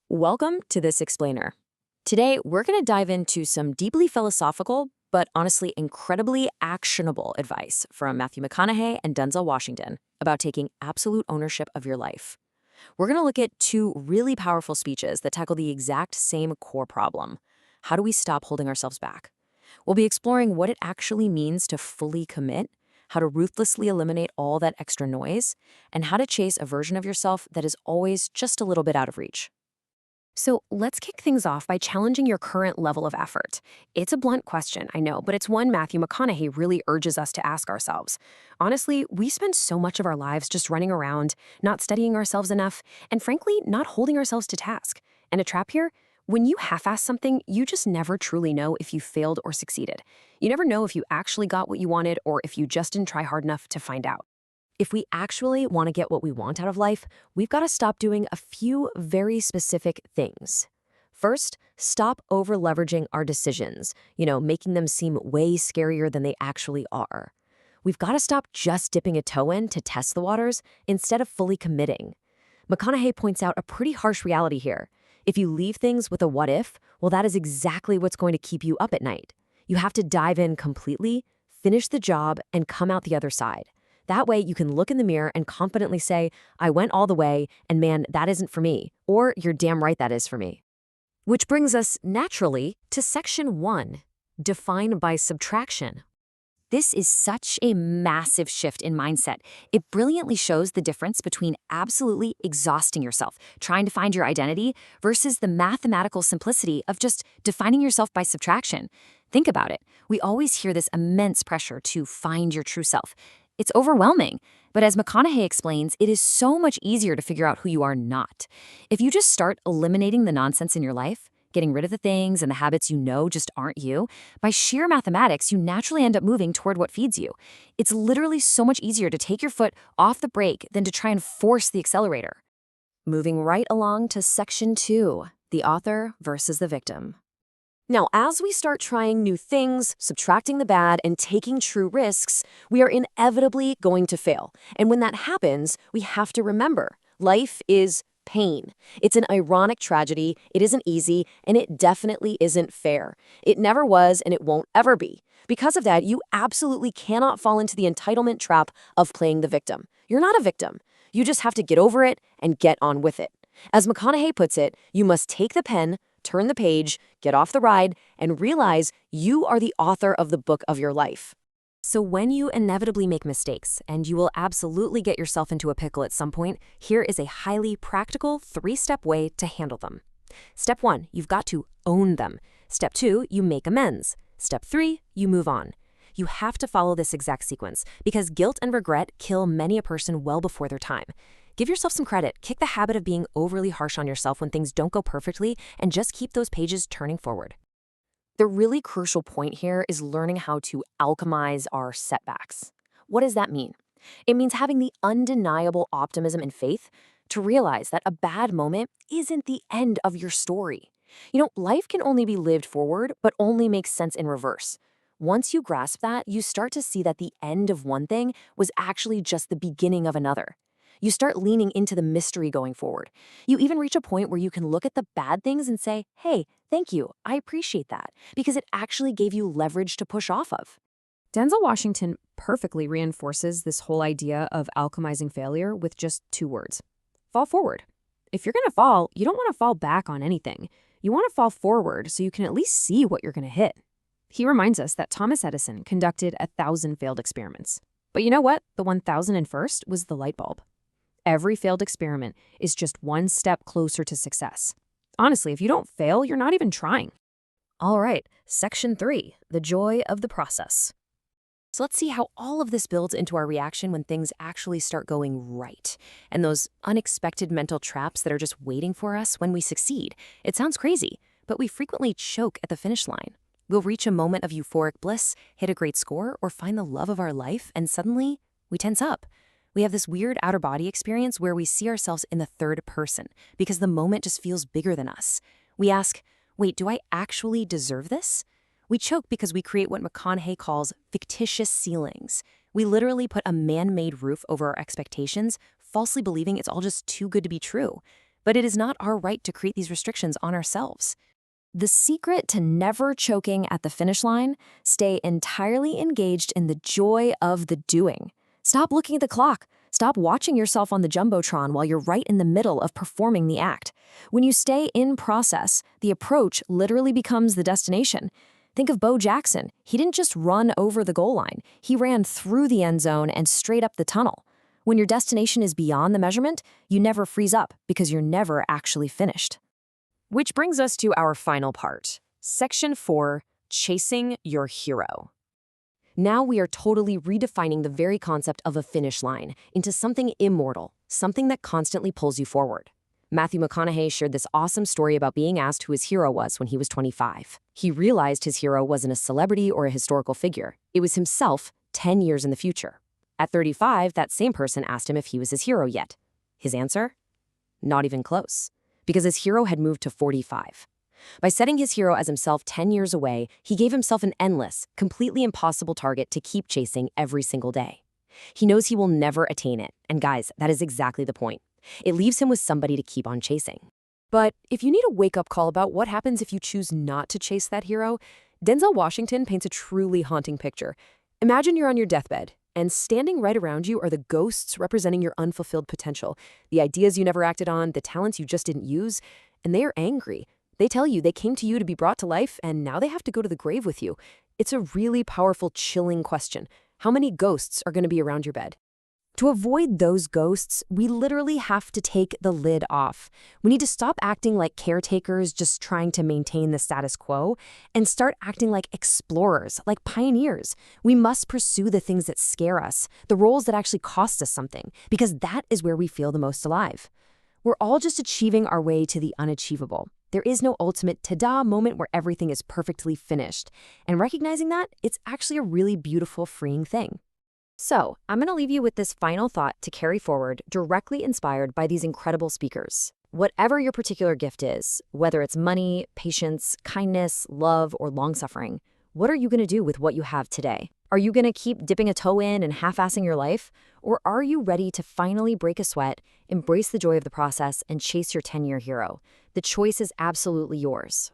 Welcome to This Explainer. Today, we're going to dive into some deeply philosophical, but honestly incredibly actionable advice from Matthew McConaughey and Denzel Washington about taking absolute ownership of your life. We're going to look at two really powerful speeches that tackle the exact same core problem. How do we stop holding ourselves back? We'll be exploring what it actually means to fully commit, how to ruthlessly eliminate all that extra noise, and how to chase a version of yourself that is always just a little bit out of reach. So let's kick things off by challenging your current level of effort. It's a blunt question, I know, but it's one Matthew McConaughey really urges us to ask ourselves. Honestly, we spend so much of our lives just running around, not studying ourselves enough, and frankly, not holding ourselves to task. And a trap here? When you half-ass something, you just never truly know if you failed or succeeded. You never know if you actually got what you wanted or if you just didn't try hard enough to find out. If we actually want to get what we want out of life, we've got to stop doing a few very specific things. First, stop over-leveraging our decisions, making them seem way scarier than they actually are. We've got to stop just dipping a toe in to test the waters instead of fully committing. McConaughey points out a pretty harsh reality here. If you leave things with a what if, well, that is exactly what's going to keep you up at night. You have to dive in completely, finish the job, and come out the other side. That way, you can look in the mirror and confidently say, I went all the way, and man, that isn't for me. Or, you're damn right that is for me. Which brings us, naturally, to Section 1, Define by Subtraction. This is such a massive shift in mindset. It brilliantly shows the difference between absolutely exhausting yourself, trying to find your identity, versus the mathematical simplicity of just defining yourself by subtraction. Think about it. We always hear this immense pressure to find your true self. It's overwhelming, but as McConaughey explains, it is so much easier to figure out who you are not. If you just start eliminating the nonsense in your life, getting rid of the things and the habits you know just aren't you, by sheer mathematics, you naturally end up moving toward what feeds you. It's literally so much easier to take your foot off the brake than to try and force the accelerator. Moving right along to Section 2, the author versus the victim. Now, as we start trying new things, subtracting the bad, and taking true risks, we are inevitably going to fail. And when that happens, we have to remember, life is pain. It's an ironic tragedy, it isn't easy, and it definitely isn't fair. It never was, and it won't ever be. Because of that, you absolutely cannot fall into the entitlement trap of playing the victim. You're not a victim. You just have to get over it and get on with it. As McConaughey puts it, you must take the pen, turn the page, get off the ride, and realize you are the author of the book of your life. So when you inevitably make mistakes, and you will absolutely get yourself into a pickle at some point, here is a highly practical 3-step way to handle them. Step 1, you've got to own them. Step 2, you make amends. Step 3, you move on. You have to follow this exact sequence, because guilt and regret kill many a person well before their time. Give yourself some credit, kick the habit of being overly harsh on yourself when things don't go perfectly, and just keep those pages turning forward. The really crucial point here is learning how to alchemize our setbacks. What does that mean? It means having the undeniable optimism and faith to realize that a bad moment isn't the end of your story. Life can only be lived forward, but only makes sense in reverse. Once you grasp that, you start to see that the end of one thing was actually just the beginning of another. You start leaning into the mystery going forward. You even reach a point where you can look at the bad things and say, hey, thank you, I appreciate that, because it actually gave you leverage to push off of. Denzel Washington perfectly reinforces this whole idea of alchemizing failure with just 2 words. Fall forward. If you're going to fall, you don't want to fall back on anything. You want to fall forward so you can at least see what you're going to hit. He reminds us that Thomas Edison conducted 1,000 failed experiments. But you know what? The 1,001st was the light bulb. Every failed experiment is just one step closer to success. Honestly, if you don't fail, you're not even trying. All right, Section 3, the joy of the process. So let's see how all of this builds into our reaction when things actually start going right, and those unexpected mental traps that are just waiting for us when we succeed. It sounds crazy, but we frequently choke at the finish line. We'll reach a moment of euphoric bliss, hit a great score, or find the love of our life, and suddenly we tense up. We have this weird outer body experience where we see ourselves in the third person because the moment just feels bigger than us. We ask, wait, do I actually deserve this? We choke because we create what McConaughey calls fictitious ceilings. We literally put a man-made roof over our expectations, falsely believing it's all just too good to be true. But it is not our right to create these restrictions on ourselves. The secret to never choking at the finish line: stay entirely engaged in the joy of the doing. Stop looking at the clock. Stop watching yourself on the Jumbotron while you're right in the middle of performing the act. When you stay in process, the approach literally becomes the destination. Think of Bo Jackson. He didn't just run over the goal line. He ran through the end zone and straight up the tunnel. When your destination is beyond the measurement, you never freeze up because you're never actually finished. Which brings us to our final part. Section 4, Chasing Your Hero. Now we are totally redefining the very concept of a finish line into something immortal, something that constantly pulls you forward. Matthew McConaughey shared this awesome story about being asked who his hero was when he was 25. He realized his hero wasn't a celebrity or a historical figure. It was himself 10 years in the future. At 35, that same person asked him if he was his hero yet. His answer? Not even close, because his hero had moved to 45. By setting his hero as himself 10 years away, he gave himself an endless, completely impossible target to keep chasing every single day. He knows he will never attain it, and guys, that is exactly the point. It leaves him with somebody to keep on chasing. But if you need a wake-up call about what happens if you choose not to chase that hero, Denzel Washington paints a truly haunting picture. Imagine you're on your deathbed, and standing right around you are the ghosts representing your unfulfilled potential, the ideas you never acted on, the talents you just didn't use, and they are angry. They tell you they came to you to be brought to life, and now they have to go to the grave with you. It's a really powerful, chilling question. How many ghosts are going to be around your bed? To avoid those ghosts, we literally have to take the lid off. We need to stop acting like caretakers just trying to maintain the status quo and start acting like explorers, like pioneers. We must pursue the things that scare us, the roles that actually cost us something, because that is where we feel the most alive. We're all just achieving our way to the unachievable. There is no ultimate ta-da moment where everything is perfectly finished. And recognizing that, it's actually a really beautiful, freeing thing. So, I'm going to leave you with this final thought to carry forward, directly inspired by these incredible speakers. Whatever your particular gift is, whether it's money, patience, kindness, love, or long-suffering, what are you going to do with what you have today? Are you going to keep dipping a toe in and half-assing your life? Or are you ready to finally break a sweat, embrace the joy of the process, and chase your 10-year hero? The choice is absolutely yours.